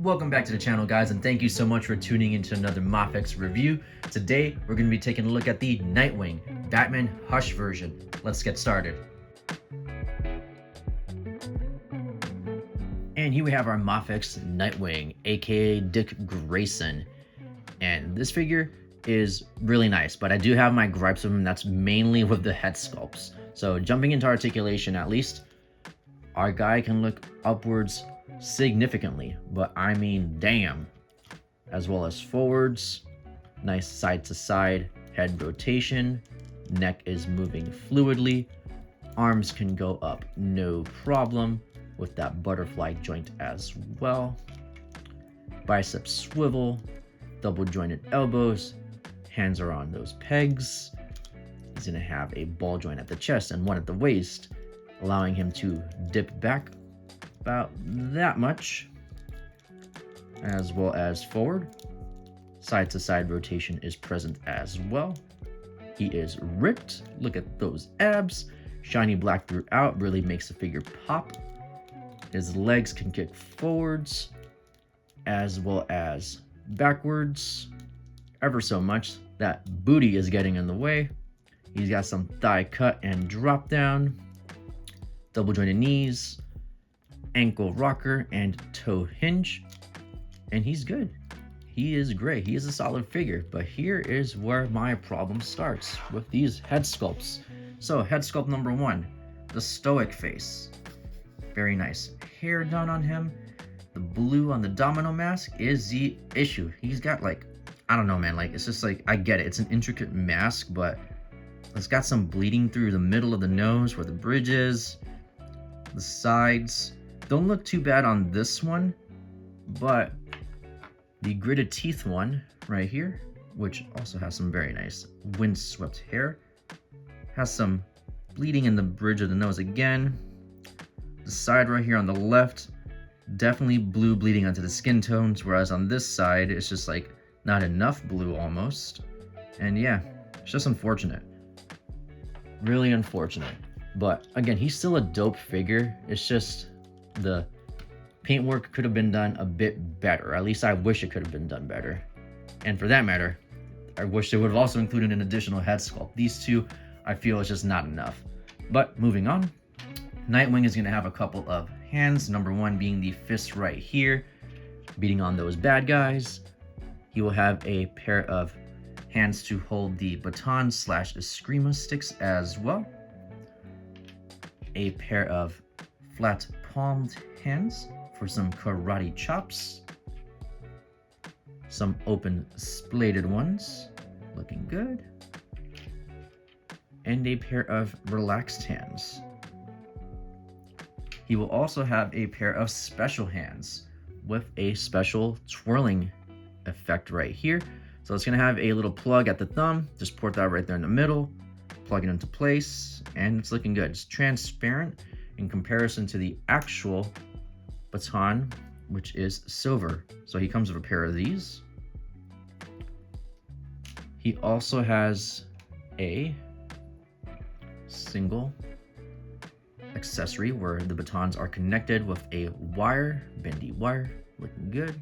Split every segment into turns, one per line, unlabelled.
Welcome back to the channel, guys, and thank you so much for tuning into another Mafex review. Today, we're going to be taking a look at the Nightwing Batman Hush version. Let's get started. And here we have our Mafex Nightwing, aka Dick Grayson. And this figure is really nice, but I do have my gripes with him. That's mainly with the head sculpts. So jumping into articulation, at least, our guy can look upwards significantly, but I mean damn, as well as forwards, nice side to side head rotation, neck is moving fluidly, arms can go up no problem with that butterfly joint as well, bicep swivel, double jointed elbows, hands are on those pegs. He's gonna have a ball joint at the chest and one at the waist, allowing him to dip back about that much, as well as forward. Side to side rotation is present as well. He is ripped. Look at those abs. Shiny black throughout really makes the figure pop. His legs can kick forwards as well as backwards ever so much. That booty is getting in the way. He's got some thigh cut and drop down, double jointed knees, ankle rocker and toe hinge, and he's good. He is great. He is a solid figure, but here is where my problem starts with these head sculpts. So head sculpt number one, the stoic face, very nice hair done on him. The blue on the domino mask is the issue. He's got, like, I don't know, man, like, it's just like, I get it, it's an intricate mask, but it's got some bleeding through the middle of the nose where the bridge is. The sides don't look too bad on this one, but the gritted teeth one right here, which also has some very nice windswept hair, has some bleeding in the bridge of the nose again. The side right here on the left, definitely blue bleeding onto the skin tones, whereas on this side, it's just like not enough blue almost. And yeah, it's just unfortunate. Really unfortunate. But again, he's still a dope figure. It's just the paintwork could have been done a bit better. At least I wish it could have been done better. And for that matter, I wish they would have also included an additional head sculpt. These two, I feel, is just not enough. But moving on, Nightwing is going to have a couple of hands. Number one being the fist right here, beating on those bad guys. He will have a pair of hands to hold the baton / Eskrima sticks as well. A pair of flat palmed hands for some karate chops. Some open splayed ones, looking good. And a pair of relaxed hands. He will also have a pair of special hands with a special twirling effect right here. So it's gonna have a little plug at the thumb, just port that right there in the middle, plug it into place, and it's looking good. It's transparent in comparison to the actual baton, which is silver. So he comes with a pair of these. He also has a single accessory where the batons are connected with a wire, bendy wire, looking good.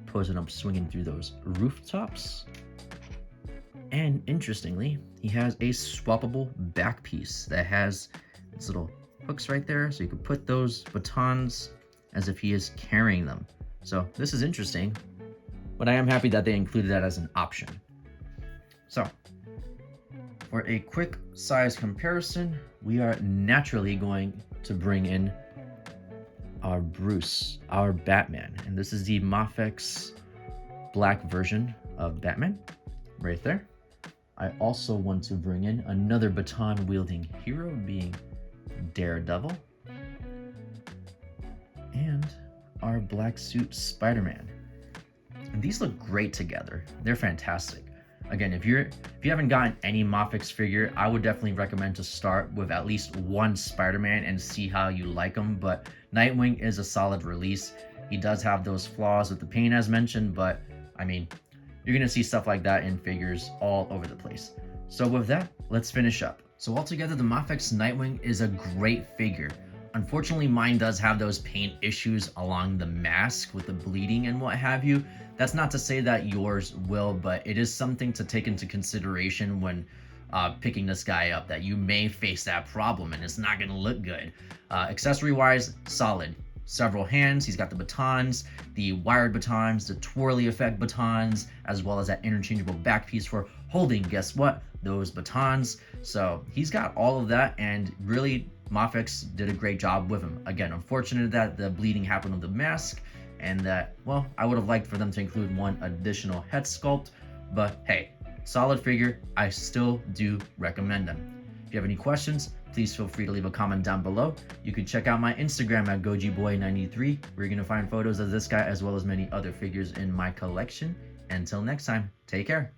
Posing up, swinging through those rooftops. And interestingly, he has a swappable back piece that has its little hooks right there, so you can put those batons as if he is carrying them. So this is interesting, but I am happy that they included that as an option. So for a quick size comparison, we are naturally going to bring in our Bruce, our Batman, and this is the Mafex black version of Batman right there. I also want to bring in another baton wielding hero, being Daredevil, and our black suit Spider-Man. And these look great together. They're fantastic. Again, if you haven't gotten any Mafex figure, I would definitely recommend to start with at least one Spider-Man and see how you like him. But Nightwing is a solid release. He does have those flaws with the paint as mentioned, but I mean, you're gonna see stuff like that in figures all over the place. So with that, let's finish up. So altogether, the Mafex Nightwing is a great figure. Unfortunately, mine does have those paint issues along the mask with the bleeding and what have you. That's not to say that yours will, but it is something to take into consideration when picking this guy up, that you may face that problem and it's not going to look good. Accessory wise, solid. Several hands. He's got the batons, the wired batons, the twirly effect batons, as well as that interchangeable back piece for holding, guess what? Those batons. So he's got all of that, and really Mafex did a great job with him. Again, unfortunate that the bleeding happened with the mask, and that, well, I would have liked for them to include one additional head sculpt, but hey, solid figure. I still do recommend them. If you have any questions, please feel free to leave a comment down below. You can check out my Instagram at gojiboy93, where you're going to find photos of this guy as well as many other figures in my collection. Until next time, take care.